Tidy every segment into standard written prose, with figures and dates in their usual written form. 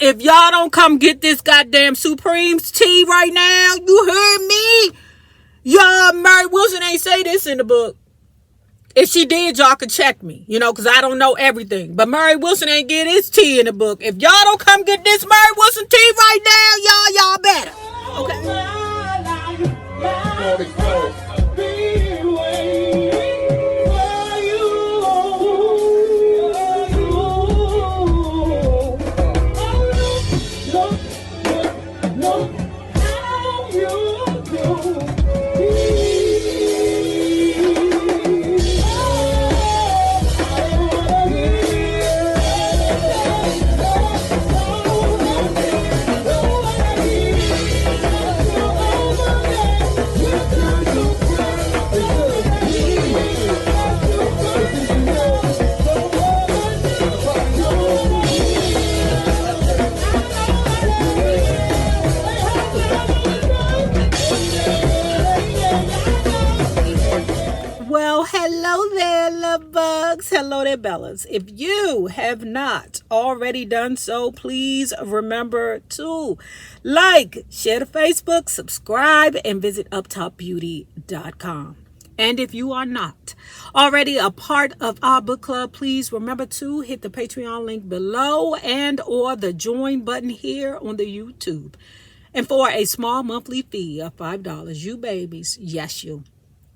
If y'all don't come get this goddamn Supremes tea right now, you heard me? Y'all, Mary Wilson ain't say this in the book. If she did, y'all could check me, because I don't know everything. But Mary Wilson ain't get his tea in the book. If y'all don't come get this Mary Wilson tea right now, y'all better. Okay. Well, hello there, love bugs. Hello there, Bellas. If you have not already done so, please remember to like, share to Facebook, subscribe, and visit uptopbeauty.com. And if you are not already a part of our book club, please remember to hit the Patreon link below and or the join button here on the YouTube. And for a small monthly fee of $5, you babies, yes you,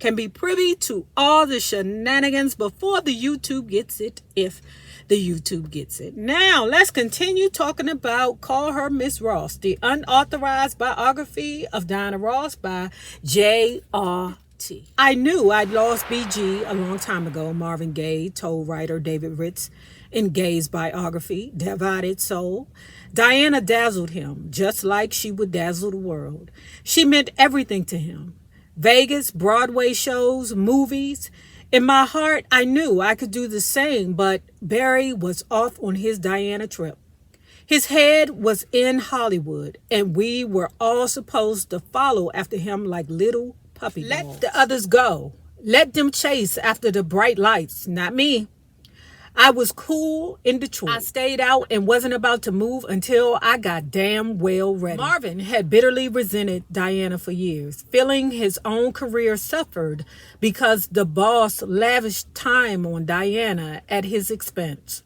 can be privy to all the shenanigans before the YouTube gets it, if the YouTube gets it. Now, let's continue talking about Call Her Miss Ross, the unauthorized biography of Diana Ross by J.R.T. I knew I'd lost BG a long time ago, Marvin Gaye told writer David Ritz in Gaye's biography, Divided Soul. Diana dazzled him, just like she would dazzle the world. She meant everything to him. Vegas, Broadway shows, movies. In my heart, I knew I could do the same, but Barry was off on his Diana trip. His head was in Hollywood, and we were all supposed to follow after him like little puppy dogs. Let the others go. Let them chase after the bright lights, not me. I was cool in Detroit. I stayed out and wasn't about to move until I got damn well ready. Marvin had bitterly resented Diana for years, feeling his own career suffered because the boss lavished time on Diana at his expense.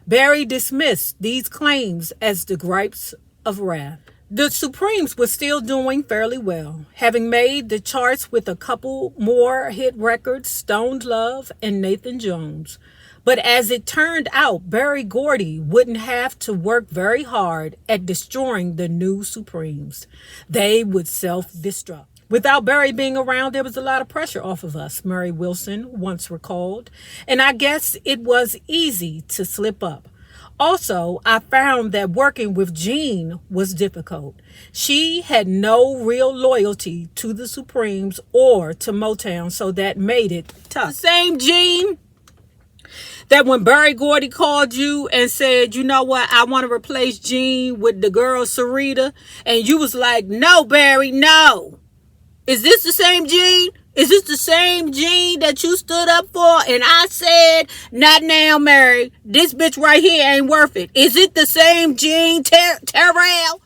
Barry dismissed these claims as the gripes of wrath. The Supremes were still doing fairly well, having made the charts with a couple more hit records, Stoned Love and Nathan Jones. But as it turned out, Berry Gordy wouldn't have to work very hard at destroying the new Supremes. They would self-destruct. Without Barry being around, there was a lot of pressure off of us, Mary Wilson once recalled. And I guess it was easy to slip up. Also, I found that working with Jean was difficult. She had no real loyalty to the Supremes or to Motown, so that made it tough. The same Jean that when Berry Gordy called you and said, you know what, I want to replace Jean with the girl Sarita, and you was like, no, Barry, no. Is this the same Jean? Is this the same Jean that you stood up for? And I said, not now, Mary. This bitch right here ain't worth it. Is it the same Jean Terrell?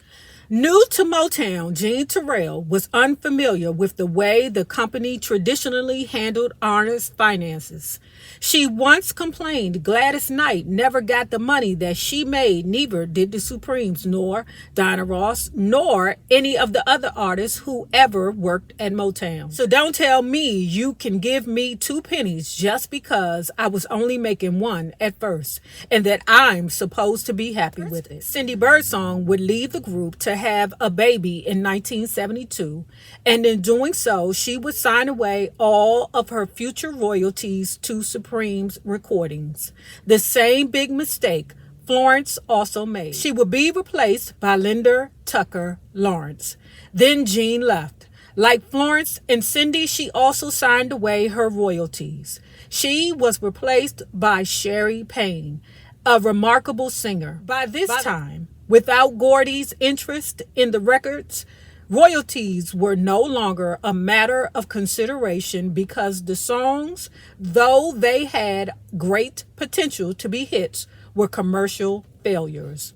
New to Motown, Jean Terrell was unfamiliar with the way the company traditionally handled honest finances. She once complained Gladys Knight never got the money that she made, neither did the Supremes, nor Diana Ross, nor any of the other artists who ever worked at Motown. So don't tell me you can give me 2 pennies just because I was only making 1 at first, and that I'm supposed to be happy with it. Cindy Birdsong would leave the group to have a baby in 1972, and in doing so, she would sign away all of her future royalties to Supreme's recordings. The same big mistake Florence also made. She would be replaced by Linda Tucker Lawrence. Then Jean left. Like Florence and Cindy, she also signed away her royalties. She was replaced by Sherry Payne, a remarkable singer. By this time, without Gordy's interest in the records, royalties were no longer a matter of consideration because the songs, though they had great potential to be hits, were commercial failures.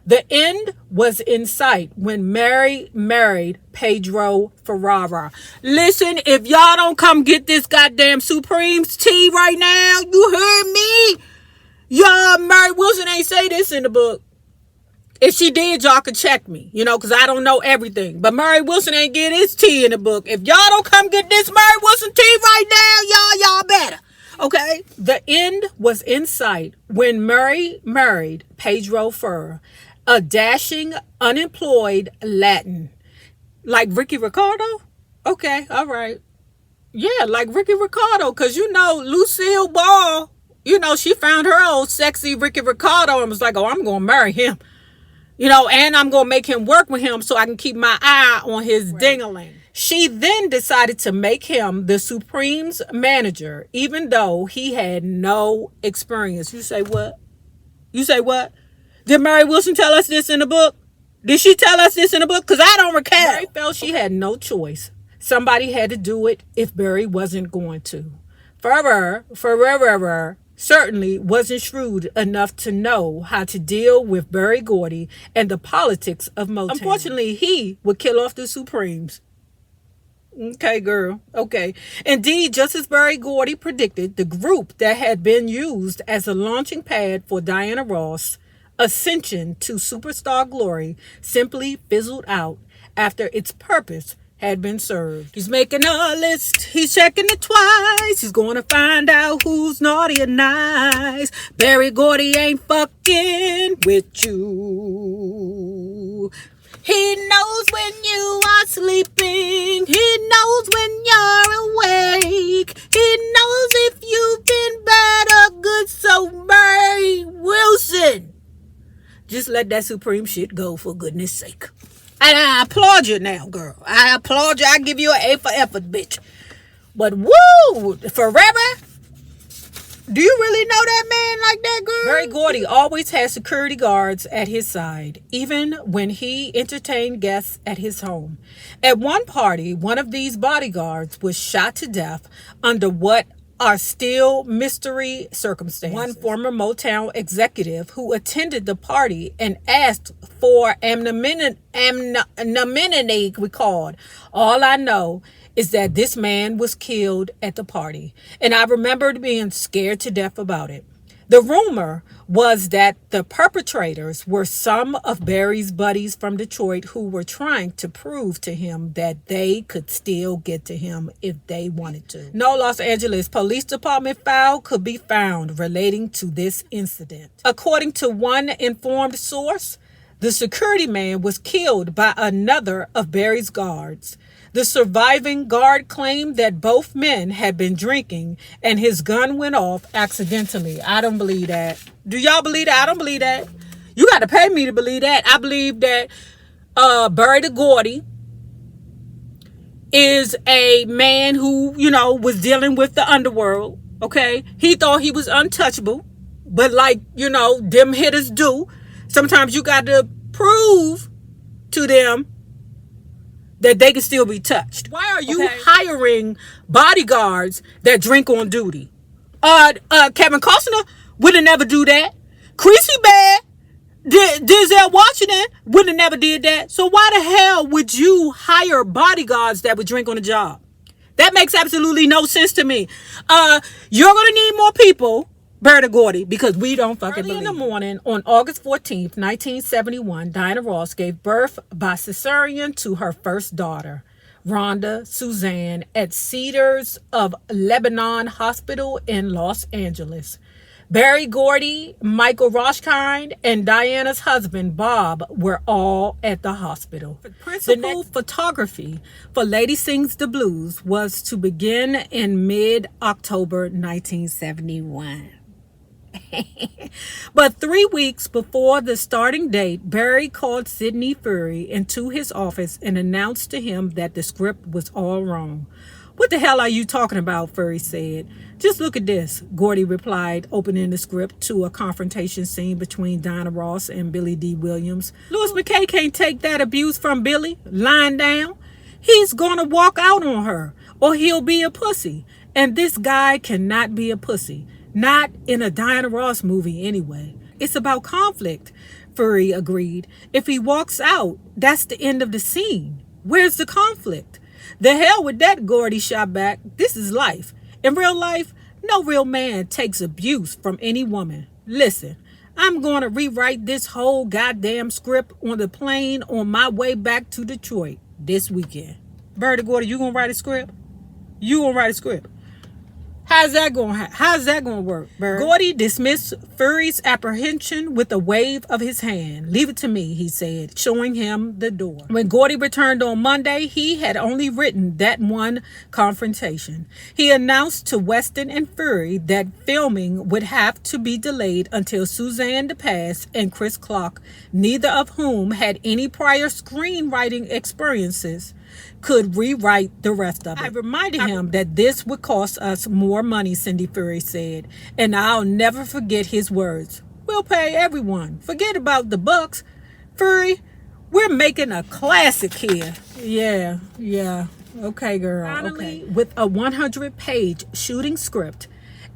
The end was in sight when Mary married Pedro Ferrara. Listen, if y'all don't come get this goddamn Supreme's tea right now, you heard me? Y'all, Mary Wilson ain't say this in the book. If she did, y'all could check me, because I don't know everything. But Mary Wilson ain't get his tea in the book. If y'all don't come get this Mary Wilson tea right now, y'all better. Okay? The end was in sight when Mary married Pedro Ferrer, a dashing, unemployed Latin. Like Ricky Ricardo? Okay, all right. Yeah, like Ricky Ricardo, because Lucille Ball, she found her old sexy Ricky Ricardo and was like, oh, I'm going to marry him. And I'm going to make him work with him so I can keep my eye on his ding-a-ling. She then decided to make him the Supreme's manager, even though he had no experience. You say what? You say what? Did Mary Wilson tell us this in the book? Did she tell us this in the book? Because I don't recall. Mary felt she had no choice. Somebody had to do it if Barry wasn't going to. Ferrer certainly wasn't shrewd enough to know how to deal with Berry Gordy and the politics of Motown. Unfortunately, he would kill off the Supremes. Okay, girl. Okay. Indeed, just as Berry Gordy predicted, the group that had been used as a launching pad for Diana Ross' ascension to superstar glory simply fizzled out after its purpose had been served. He's making a list. He's checking it twice. He's going to find out who's naughty and nice. Berry Gordy ain't fucking with you. He knows when you are sleeping. He knows when you're awake. He knows if you've been bad or good. So Mary Wilson, just let that Supreme shit go for goodness sake. And I applaud you now, girl. I applaud you. I give you an A for effort, bitch. But woo, forever. Do you really know that man like that, girl? Berry Gordy always had security guards at his side, even when he entertained guests at his home. At one party, one of these bodyguards was shot to death under what are still mystery circumstances. One former Motown executive who attended the party and asked for anonymity recalled. All I know is that this man was killed at the party, and I remembered being scared to death about it. The rumor was that the perpetrators were some of Barry's buddies from Detroit who were trying to prove to him that they could still get to him if they wanted to. No Los Angeles Police Department file could be found relating to this incident. According to one informed source, the security man was killed by another of Barry's guards. The surviving guard claimed that both men had been drinking and his gun went off accidentally. I don't believe that. Do y'all believe that? I don't believe that. You got to pay me to believe that. I believe that Berry Gordy is a man who, was dealing with the underworld. Okay? He thought he was untouchable. But them hitters do. Sometimes you got to prove to them that they can still be touched. Why are you hiring bodyguards that drink on duty? Kevin Costner would have never do that. Creasy Bad, Denzel Washington would have never did that. So why the hell would you hire bodyguards that would drink on the job? That makes absolutely no sense to me. You're going to need more people, Berta Gordy, because we don't fucking believe. Early in the morning on August 14th, 1971, Diana Ross gave birth by cesarean to her first daughter, Rhonda Suzanne, at Cedars of Lebanon Hospital in Los Angeles. Berry Gordy, Michael Rothschild, and Diana's husband, Bob, were all at the hospital. The principal photography for Lady Sings the Blues was to begin in mid-October 1971. But 3 weeks before the starting date, Berry called Sidney Furie into his office and announced to him that the script was all wrong. What the hell are you talking about? Furie said. Just look at this, Gordy replied, opening the script to a confrontation scene between Diana Ross and Billy D. Williams. Louis McKay can't take that abuse from Billy, lying down. He's going to walk out on her, or he'll be a pussy. And this guy cannot be a pussy. Not in a Diana Ross movie anyway. It's about conflict. Furry agreed. If he walks out, that's the end of the scene. Where's the conflict? The hell with that, Gordy shot back. This is life. In real life, no real man takes abuse from any woman. Listen, I'm going to rewrite this whole goddamn script on the plane on my way back to Detroit this weekend. Bertie Gordy, you going to write a script? You going to write a script? How's that going to work, Bird? Gordy dismissed Furry's apprehension with a wave of his hand. Leave it to me, he said, showing him the door. When Gordy returned on Monday, he had only written that one confrontation. He announced to Weston and Furry that filming would have to be delayed until Suzanne DePass and Chris Clark, neither of whom had any prior screenwriting experiences, could rewrite the rest of it. I reminded him that this would cost us more money, Cindy Furry said, and I'll never forget his words. We'll pay everyone. Forget about the bucks. Furry, we're making a classic here. Yeah. Okay, girl. Finally, okay. With a 100-page shooting script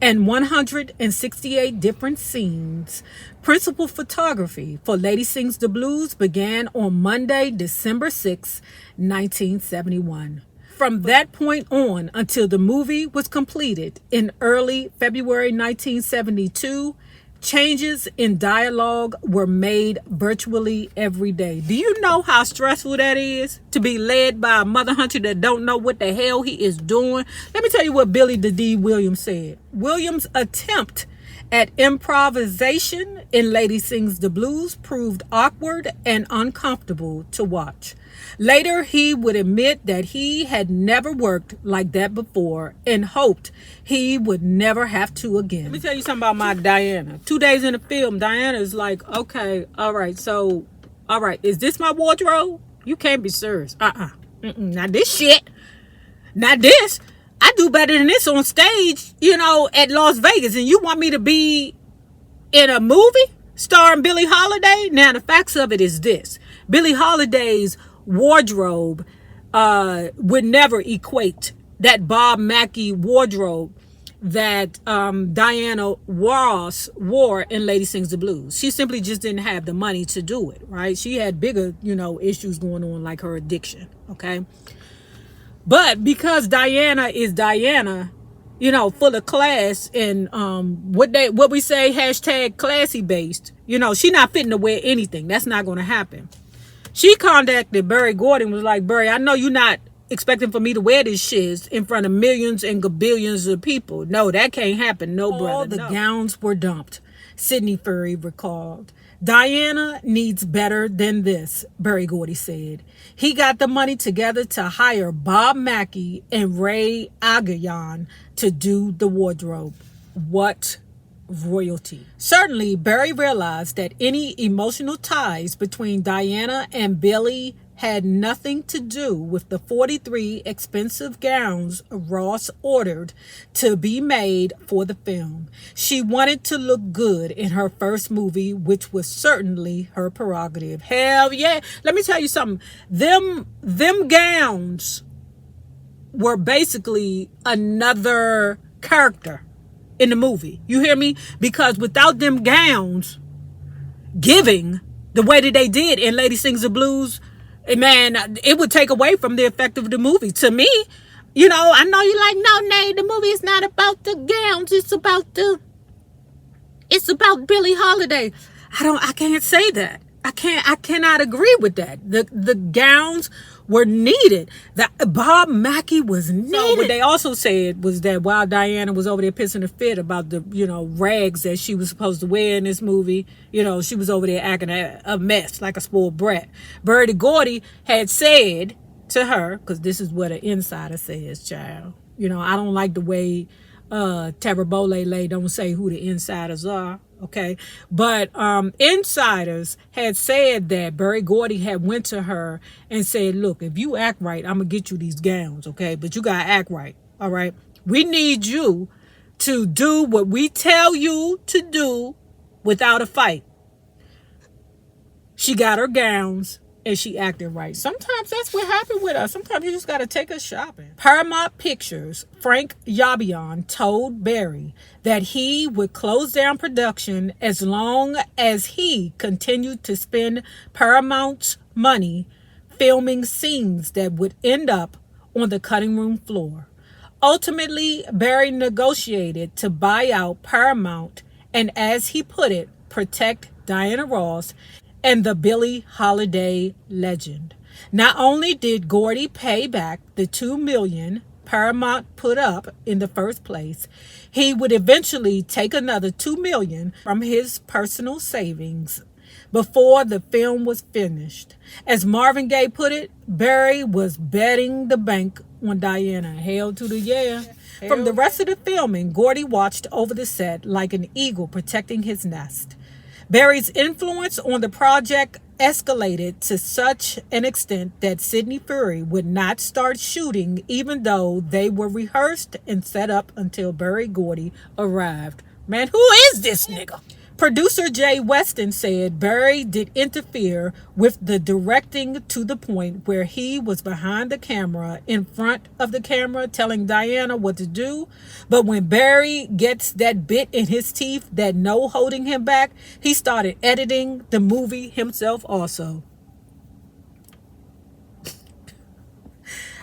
and 168 different scenes, principal photography for Lady Sings the Blues began on Monday, December 6, 1971. From that point on until the movie was completed in early February 1972, changes in dialogue were made virtually every day. Do you know how stressful that is? To be led by a mother hunter that don't know what the hell he is doing? Let me tell you what Billy the D. Williams said. Williams' attempt at improvisation in Lady Sings the Blues proved awkward and uncomfortable to watch. Later, he would admit that he had never worked like that before and hoped he would never have to again. Let me tell you something about my Diana. 2 days in the film, Diana is like, okay, all right, is this my wardrobe? You can't be serious. Not this shit. Not this. I do better than this on stage, at Las Vegas. And you want me to be in a movie starring Billie Holiday? Now, the facts of it is this. Billie Holiday's wardrobe would never equate that Bob Mackie wardrobe that Diana Ross wore in Lady Sings the Blues. She simply just didn't have the money to do it, right? She had bigger, issues going on, like her addiction, okay? But because Diana is Diana, full of class and what we say, hashtag classy based, she not fitting to wear anything. That's not going to happen. She contacted Berry Gordy, was like, Berry, I know you're not expecting for me to wear this shit in front of millions and billions of people. No, that can't happen. No, brother. All the gowns were dumped, Sidney Furry recalled. Diana needs better than this, Berry Gordy said. He got the money together to hire Bob Mackie and Ray Agayan to do the wardrobe. What royalty. Certainly, Berry realized that any emotional ties between Diana and Billy had nothing to do with the 43 expensive gowns Ross ordered to be made for the film. She wanted to look good in her first movie, which was certainly her prerogative. Hell yeah. Let me tell you something. Them gowns were basically another character in the movie. You hear me? Because without them gowns giving the way that they did in Lady Sings the Blues, man, it would take away from the effect of the movie. To me, I know you're like, no, Nay, the movie is not about the gowns. It's about Billie Holiday. I can't say that. I cannot agree with that. The gowns were needed. Bob Mackie was needed. So what they also said was that while Diana was over there pissing a fit about the, rags that she was supposed to wear in this movie, she was over there acting a mess like a spoiled brat. Bertie Gordy had said to her, because this is what an insider says, child. I don't like the way Taraborrelli don't say who the insiders are. Okay, but insiders had said that Berry Gordy had went to her and said, look, if you act right, I'm going to get you these gowns, okay? But you got to act right, all right? We need you to do what we tell you to do without a fight. She got her gowns. and she acted right. Sometimes that's what happened with us. Sometimes you just got to take us shopping. Paramount Pictures, Frank Yabian told Barry that he would close down production as long as he continued to spend Paramount's money filming scenes that would end up on the cutting room floor. Ultimately, Barry negotiated to buy out Paramount and, as he put it, protect Diana Ross and the Billie Holiday legend. Not only did Gordy pay back the $2 million Paramount put up in the first place, he would eventually take another $2 million from his personal savings before the film was finished. As Marvin Gaye put it, Barry was betting the bank on Diana. Hail to the yeah. From the rest of the filming, Gordy watched over the set like an eagle protecting his nest. Barry's influence on the project escalated to such an extent that Sidney Furie would not start shooting even though they were rehearsed and set up until Berry Gordy arrived. Man, who is this nigga? Producer Jay Weston said Barry did interfere with the directing to the point where he was behind the camera, in front of the camera, telling Diana what to do. But when Barry gets that bit in his teeth, that no holding him back, he started editing the movie himself also.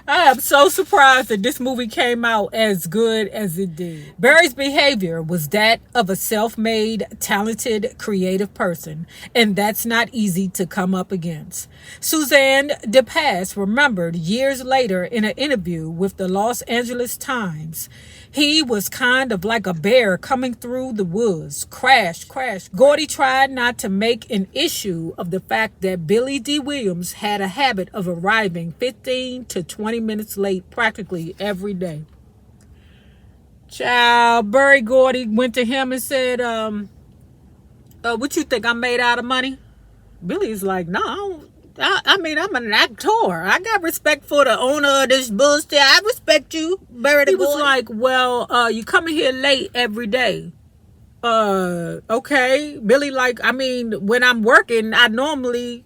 I am so surprised that this movie came out as good as it did. Barry's behavior was that of a self-made, talented, creative person, and that's not easy to come up against. Suzanne DePass remembered years later in an interview with the Los Angeles Times, he was kind of like a bear coming through the woods. Crash, crash. Gordy tried not to make an issue of the fact that Billy D. Williams had a habit of arriving 15 to 20 minutes late practically every day. Child, Berry Gordy went to him and said, what you think, I'm made out of money? Billy's like, no, I mean, I'm an actor. I got respect for the owner of this bullshit. I respect you, Barry. He was like, well, you coming here late every day. Okay. Billy like, I mean, when I'm working, I normally,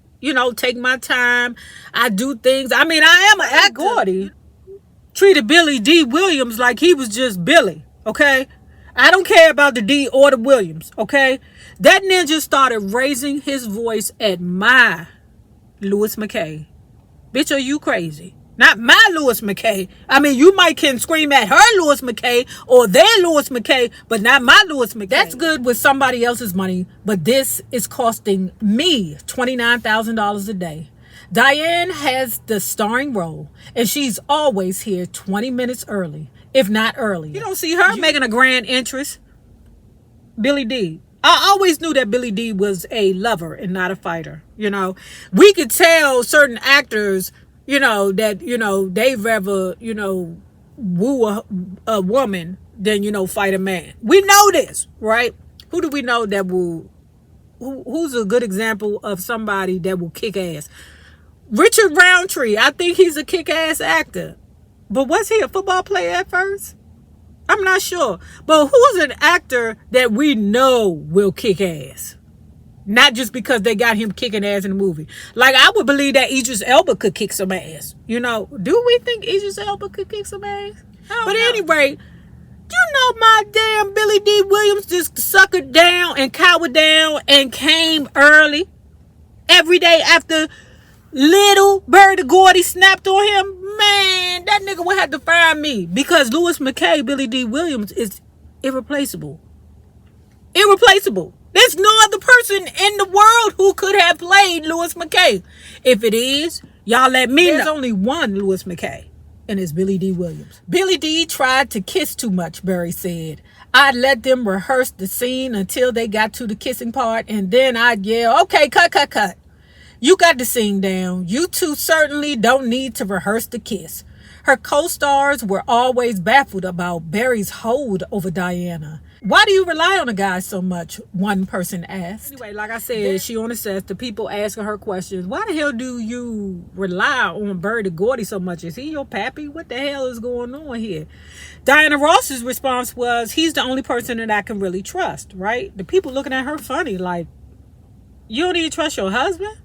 take my time. I do things. I mean, I am an actor. Gordy treated Billy D. Williams like he was just Billy. Okay. I don't care about the D or the Williams. Okay. That ninja started raising his voice at my Louis McKay. Bitch, are you crazy? Not my Louis McKay. I mean, you might can scream at her Louis McKay or their Louis McKay, but not my Louis McKay. That's good with somebody else's money, but this is costing me $29,000 a day. Diane has the starring role, and she's always here 20 minutes early, if not early. You don't see her making a grand entrance. Billy D. I always knew that Billy D was a lover and not a fighter. We could tell certain actors, that, they'd rather, woo a woman than, fight a man. We know this, right? Who do we know that will, who's a good example of somebody that will kick ass? Richard Roundtree. I think he's a kick-ass actor. But was he a football player at first? I'm not sure. But who's an actor that we know will kick ass? Not just because they got him kicking ass in the movie. Like, I would believe that Idris Elba could kick some ass. Do we think Idris Elba could kick some ass? But anyway, my damn Billy D. Williams just suckered down and cowered down and came early every day after little Berry Gordy snapped on him. Man, that nigga would have to fire me because Louis McKay, Billy D. Williams, is irreplaceable. Irreplaceable. There's no other person in the world who could have played Louis McKay. If it is, y'all let me know. There's only one Louis McKay, and it's Billy D. Williams. Billy D. tried to kiss too much, Barry said. I'd let them rehearse the scene until they got to the kissing part, and then I'd yell, okay, cut. You got the scene down. You two certainly don't need to rehearse the kiss. Her co-stars were always baffled about Barry's hold over Diana. Why do you rely on a guy so much? One person asked. Anyway, like I said, she on the set, the people asking her questions. Why the hell do you rely on Berry Gordy so much? Is he your pappy? What the hell is going on here? Diana Ross's response was, he's the only person that I can really trust, right? The people looking at her funny, like, you don't even trust your husband?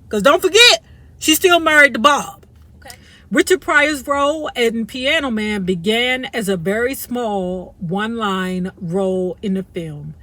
Because don't forget, She's still married to Bob. Okay. Richard Pryor's role in Piano Man began as a very small one-line role in the film.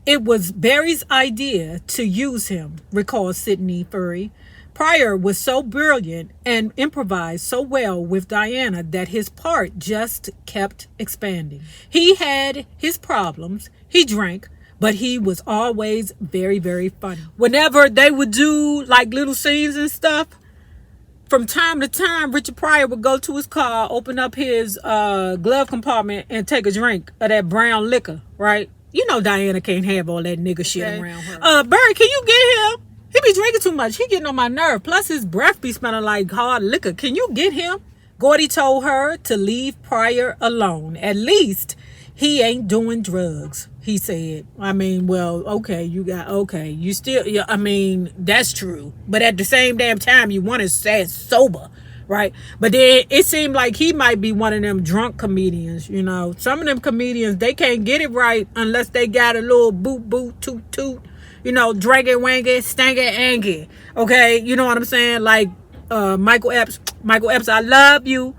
It was Barry's idea to use him, recalls Sidney Furie. Pryor was so brilliant and improvised so well with Diana that his part just kept expanding. He had his problems. He drank, but he was always very, very funny. Whenever they would do like little scenes and stuff, from time to time, Richard Pryor would go to his car, open up his glove compartment, and take a drink of that brown liquor, right? You know Diana can't have all that nigga shit around her. Barry, can you get him? He be drinking too much. He getting on my nerve. Plus, his breath be smelling like hard liquor. Can you get him? Gordy told her to leave Pryor alone. At least he ain't doing drugs, he said. I mean, well, okay, you still, yeah, I mean, that's true. But at the same damn time, you want to say it's sober, right? But then it seemed like he might be one of them drunk comedians, you know. Some of them comedians, they can't get it right unless they got a little boot, boot, toot, toot. You know, dranky, wanky, stanky, anky. Okay, you know what I'm saying? Like Michael Epps. Michael Epps, I love you.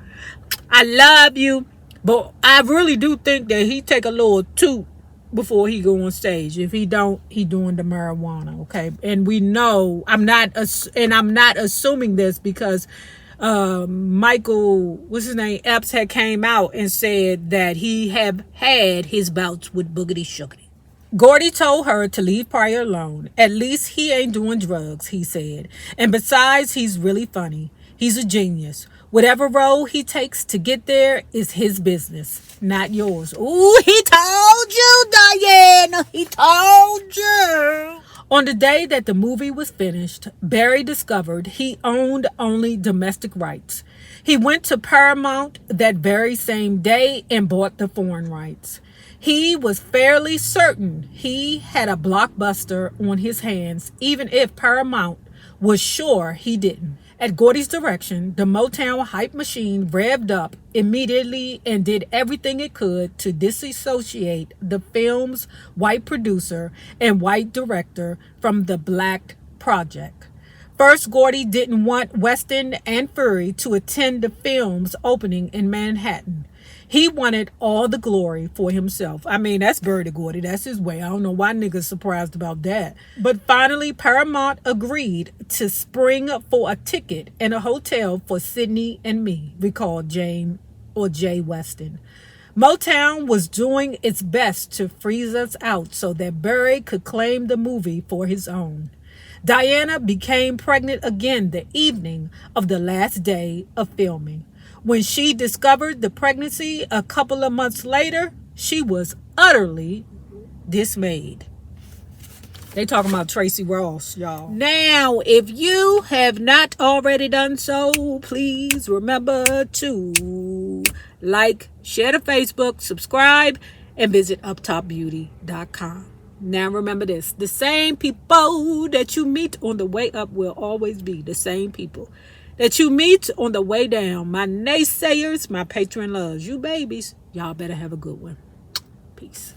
I love you. But I really do think that he take a little toot before he go on stage. If he don't, he doing the marijuana. Okay, and we know I'm not assuming this because Michael, what's his name, Epps had came out and said that he have had his bouts with boogity shoogity. Gordy told her to leave Pryor alone. At least he ain't doing drugs, he said. And besides, he's really funny. He's a genius. Whatever role he takes to get there is his business, not yours. Ooh, he told you, Diana. He told you. On the day that the movie was finished, Barry discovered he owned only domestic rights. He went to Paramount that very same day and bought the foreign rights. He was fairly certain he had a blockbuster on his hands, even if Paramount was sure he didn't. At Gordy's direction, the Motown hype machine revved up immediately and did everything it could to disassociate the film's white producer and white director from the black project. First, Gordy didn't want Weston and Furie to attend the film's opening in Manhattan. He wanted all the glory for himself. I mean, that's Bird to Gordy. That's his way. I don't know why niggas surprised about that. But finally, Paramount agreed to spring for a ticket and a hotel for Sidney and me, recalled Jay Weston. Motown was doing its best to freeze us out so that Barry could claim the movie for his own. Diana became pregnant again the evening of the last day of filming. When she discovered the pregnancy a couple of months later, she was utterly dismayed. They talking about Tracy Ross, y'all. Now, if you have not already done so, please remember to like, share to Facebook, subscribe, and visit uptopbeauty.com. Now remember this, the same people that you meet on the way up will always be the same people that you meet on the way down. My naysayers, my patron loves, you babies, y'all better have a good one. Peace.